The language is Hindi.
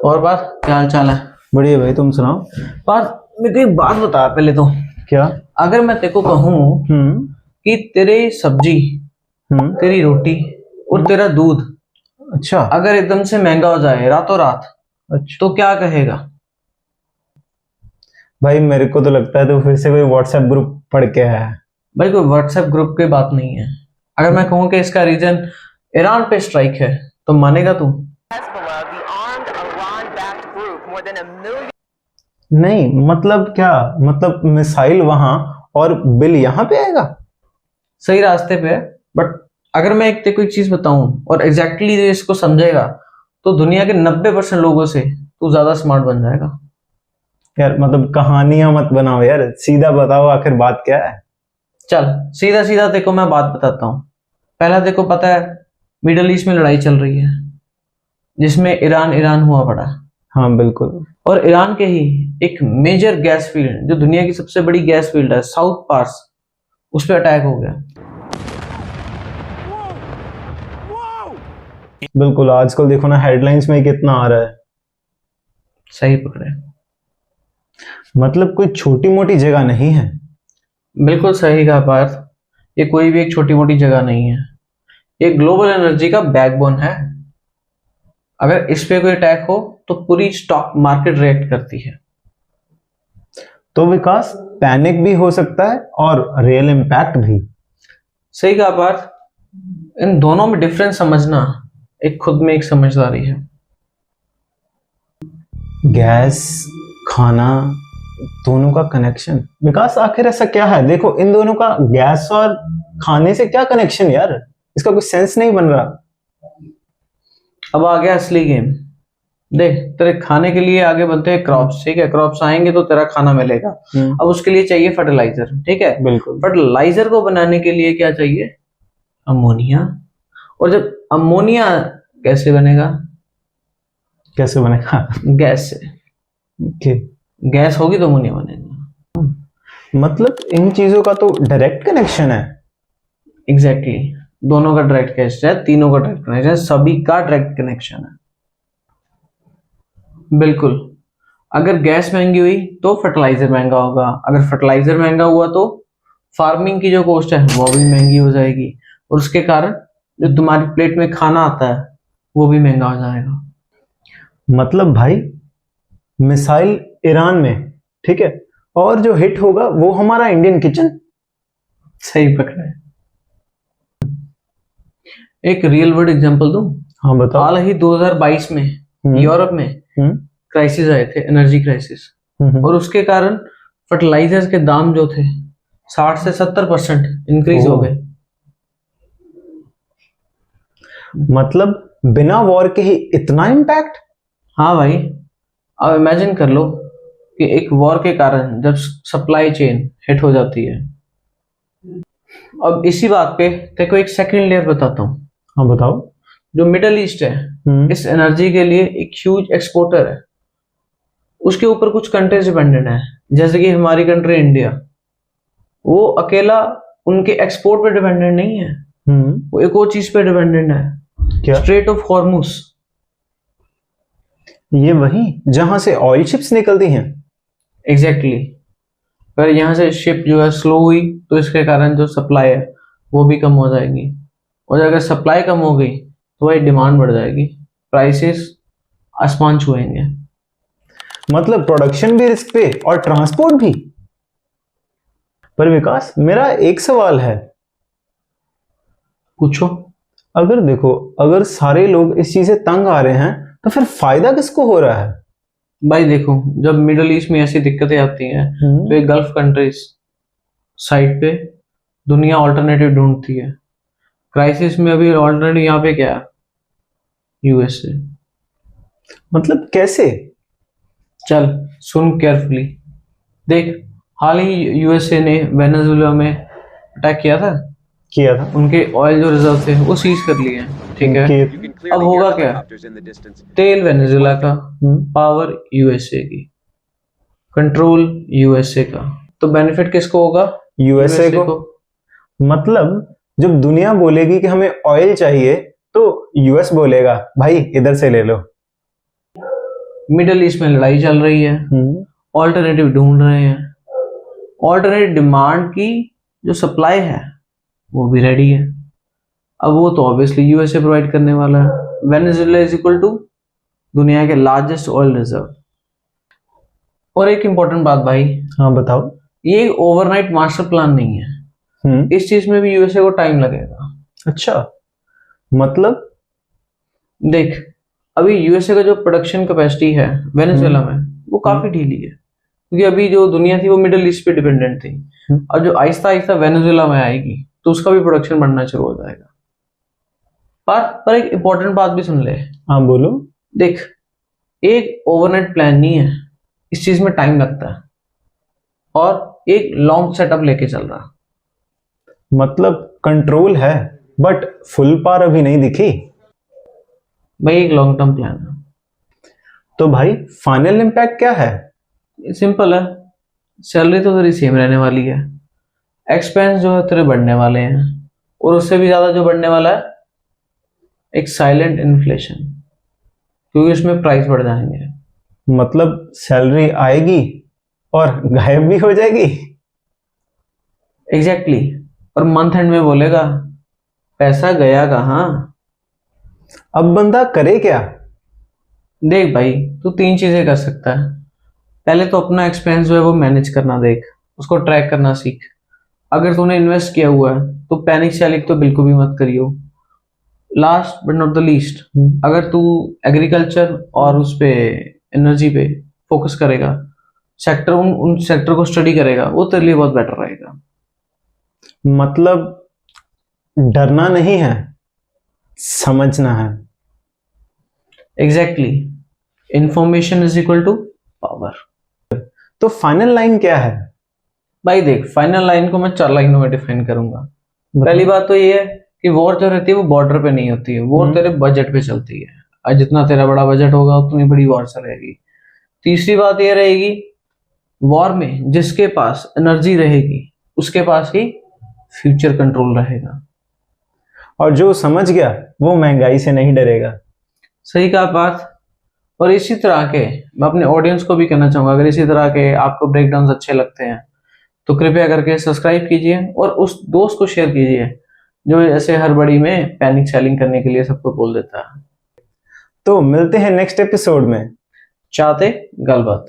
और बात क्या हाल चाल है? बढ़िया भाई, तुम सुनाओ। बात मेरे को एक बात बता पहले तो। क्या? अगर मैं तेरे को कहूँ हम्म। कि तेरी सब्जी, तेरी रोटी और तेरा दूध अच्छा। अगर एकदम से महंगा हो जाए रातों रात, अच्छा तो क्या कहेगा? भाई, मेरे को तो लगता है तो फिर से कोई व्हाट्सएप ग्रुप पढ़ के आया है। भाई कोई व्हाट्सएप ग्रुप की बात नहीं है। अगर मैं कहूँ कि इसका रीजन ईरान पे स्ट्राइक है, तो मानेगा तू? नहीं मतलब क्या? मतलब मिसाइल वहां और बिल यहाँ पे आएगा? सही रास्ते पे है, बट अगर मैं एक तेरे को एक चीज बताऊं और एग्जैक्टली इसको समझेगा, तो दुनिया के 90% लोगों से तू ज्यादा स्मार्ट बन जाएगा। यार मतलब कहानियां मत बनाओ यार, सीधा बताओ आखिर बात क्या है। चल सीधा सीधा देखो, मैं बात बताता हूँ। पहला देखो, पता है मिडल ईस्ट में लड़ाई चल रही है जिसमें ईरान ईरान हुआ पड़ा, हाँ बिल्कुल। और ईरान के ही एक मेजर गैस फील्ड, जो दुनिया की सबसे बड़ी गैस फील्ड है, साउथ पार्स, उस पर अटैक हो गया। बिल्कुल, आजकल देखो ना हेडलाइंस में कितना आ रहा है। सही पकड़े। मतलब कोई छोटी मोटी जगह नहीं है। बिल्कुल सही कहा पार्थ, ये कोई भी एक छोटी मोटी जगह नहीं है, ये ग्लोबल एनर्जी का बैकबोन है। अगर इस पे कोई अटैक हो तो पूरी स्टॉक मार्केट रिएक्ट करती है। तो विकास, पैनिक भी हो सकता है और रियल इम्पैक्ट भी। सही कहा पार्थ, इन दोनों में डिफरेंस समझना एक खुद में एक समझदारी है। गैस, खाना, दोनों का कनेक्शन। विकास आखिर ऐसा क्या है? देखो इन दोनों का, गैस और खाने से क्या कनेक्शन यार? इसका कुछ सेंस नहीं बन रहा। अब आ गया असली गेम। देख, तेरे खाने के लिए आगे बनते हैं क्रॉप्स, ठीक है? क्रॉप्स आएंगे तो तेरा खाना मिलेगा। अब उसके लिए चाहिए फर्टिलाइजर, ठीक है? बिल्कुल। फर्टिलाइजर को बनाने के लिए क्या चाहिए? अमोनिया। और जब अमोनिया कैसे बनेगा? कैसे बनेगा? गैस से। Okay. गैस होगी तो अमोनिया बनेगा। मतलब इन चीजों का तो डायरेक्ट कनेक्शन है। एग्जैक्टली दोनों का डायरेक्ट कनेक्शन है, तीनों का डायरेक्ट कनेक्शन है, सभी का डायरेक्ट कनेक्शन है। बिल्कुल। अगर गैस महंगी हुई तो फर्टिलाइजर महंगा होगा, अगर फर्टिलाइजर महंगा हुआ तो फार्मिंग की जो कॉस्ट है वो भी महंगी हो जाएगी, और उसके कारण जो तुम्हारी प्लेट में खाना आता है वो भी महंगा हो जाएगा। मतलब भाई, मिसाइल ईरान में, ठीक है, और जो हिट होगा वो हमारा इंडियन किचन। सही पकड़ा है। एक रियल वर्ल्ड एग्जांपल दूं? हाँ बताओ। हाल ही 2022 में यूरोप में क्राइसिस आए थे, एनर्जी क्राइसिस, और उसके कारण फर्टिलाइजर्स के दाम जो थे 60 से 70% इंक्रीज हो गए। मतलब बिना वॉर के ही इतना इम्पैक्ट? हाँ भाई, अब इमेजिन कर लो कि एक वॉर के कारण जब सप्लाई चेन हिट हो जाती है। अब इसी बात पे तेरे को एक सेकंड लेयर बताता हूँ। हाँ बताओ। जो मिडल ईस्ट है इस एनर्जी के लिए एक ह्यूज एक्सपोर्टर है, उसके ऊपर कुछ कंट्रीज डिपेंडेंट है, जैसे कि हमारी कंट्री इंडिया। वो अकेला उनके एक्सपोर्ट पे डिपेंडेंट नहीं है, वो एक और चीज पे डिपेंडेंट है। क्या? Straight of Hormuz. ये वही जहां से ऑयल शिप्स निकलती हैं? एग्जैक्टली। अगर यहाँ से शिप जो है स्लो हुई तो इसके कारण जो सप्लाई है वो भी कम हो जाएगी, और अगर सप्लाई कम हो गई तो वही डिमांड बढ़ जाएगी, प्राइसेस आसमान छुएंगे। मतलब प्रोडक्शन भी रिस्क पे और ट्रांसपोर्ट भी। पर विकास, मेरा एक सवाल है। पूछो। अगर देखो, अगर सारे लोग इस चीज से तंग आ रहे हैं तो फिर फायदा किसको हो रहा है? भाई देखो, जब मिडल ईस्ट में ऐसी दिक्कतें आती हैं तो ये गल्फ कंट्रीज साइड पे दुनिया ऑल्टरनेटिव ढूंढती है। क्राइसिस में अभी ऑल्टरनेटिव यहाँ पे क्या है? यूएसए। मतलब कैसे? चल सुन केयरफुली। देख, हाल ही यूएसए ने वेनेजुएला में अटैक किया था, उनके ऑयल जो रिजर्व थे वो सीज कर लिए हैं, ठीक है? अब होगा क्या? तेल वेनेजुएला का, पावर यूएसए की, कंट्रोल यूएसए का, तो बेनिफिट किसको होगा? यूएसए को। मतलब जब दुनिया बोलेगी कि हमें ऑयल चाहिए तो यूएस बोलेगा भाई इधर से ले लो। मिडल ईस्ट में लड़ाई चल रही है, ऑल्टरनेटिव ढूंढ रहे हैं, ऑल्टरनेट डिमांड की जो सप्लाई है वो भी रेडी है। अब वो तो ऑब्वियसली यूएसए प्रोवाइड करने वाला है। वेनेजुएला इज इक्वल टू दुनिया के लार्जेस्ट ऑयल रिजर्व। और एक इंपॉर्टेंट बात भाई, हाँ बताओ। ये ओवरनाइट मास्टर प्लान नहीं है, इस चीज में भी यूएसए को टाइम लगेगा। अच्छा, मतलब देख, अभी यूएसए का जो प्रोडक्शन कैपेसिटी है वेनेजुएला में वो काफी ढीली है, क्योंकि अभी जो दुनिया थी वो मिडिल ईस्ट पे डिपेंडेंट थी। और जो आहिस्ता आहिस्ता वेनेजुएला में आएगी तो उसका भी प्रोडक्शन बढ़ना शुरू हो जाएगा। पर एक इंपॉर्टेंट बात भी सुन ले। हाँ बोलो। देख, एक ओवरनाइट प्लान नहीं है, इस चीज में टाइम लगता है और एक लॉन्ग सेटअप लेके चल रहा। मतलब कंट्रोल है बट फुल पावर अभी नहीं दिखी। भाई एक लॉन्ग टर्म प्लान है। तो भाई फाइनल इम्पैक्ट क्या है? सिंपल है, सैलरी तो तेरी सेम रहने वाली है, एक्सपेंस जो है तेरे बढ़ने वाले हैं, और उससे भी ज्यादा जो बढ़ने वाला है एक साइलेंट इन्फ्लेशन, क्योंकि उसमें प्राइस बढ़ जाएंगे। मतलब सैलरी आएगी और गायब भी हो जाएगी। एग्जैक्टली। और मंथ एंड में बोलेगा पैसा गया कहाँ। अब बंदा करे क्या? देख भाई, तू तीन चीजें कर सकता है। पहले तो अपना एक्सपेंस जो है वो मैनेज करना देख, उसको ट्रैक करना सीख। अगर तूने इन्वेस्ट किया हुआ है तो पैनिक सेलिंग तो बिल्कुल भी मत करियो। Last but not the least, अगर तू एग्रीकल्चर और उस पे एनर्जी पे फोकस करेगा, सेक्टर उन सेक्टर को स्टडी करेगा, वो तेरे लिए बहुत बेटर रहेगा। मतलब डरना नहीं है, समझना है। Exactly, information is equal to power. तो फाइनल लाइन क्या है? भाई देख, फाइनल लाइन को मैं 4 लाइनों में डिफाइन करूंगा। पहली बात तो ये है कि वॉर जो रहती है वो बॉर्डर पे नहीं होती है, वॉर तेरे बजट पे चलती है, और जितना तेरा बड़ा बजट होगा उतनी बड़ी वॉर चलेगी। तीसरी बात ये रहेगी, वॉर में जिसके पास एनर्जी रहेगी उसके पास ही फ्यूचर कंट्रोल रहेगा। और जो समझ गया वो महंगाई से नहीं डरेगा। सही कहा बात। और इसी तरह के मैं अपने ऑडियंस को भी कहना चाहूंगा, अगर इसी तरह के आपको ब्रेकडाउन अच्छे लगते हैं तो कृपया करके सब्सक्राइब कीजिए और उस दोस्त को शेयर कीजिए जो ऐसे हड़बड़ी में पैनिक सेलिंग करने के लिए सबको बोल देता है। तो मिलते हैं नेक्स्ट एपिसोड में। चाहते गलबात।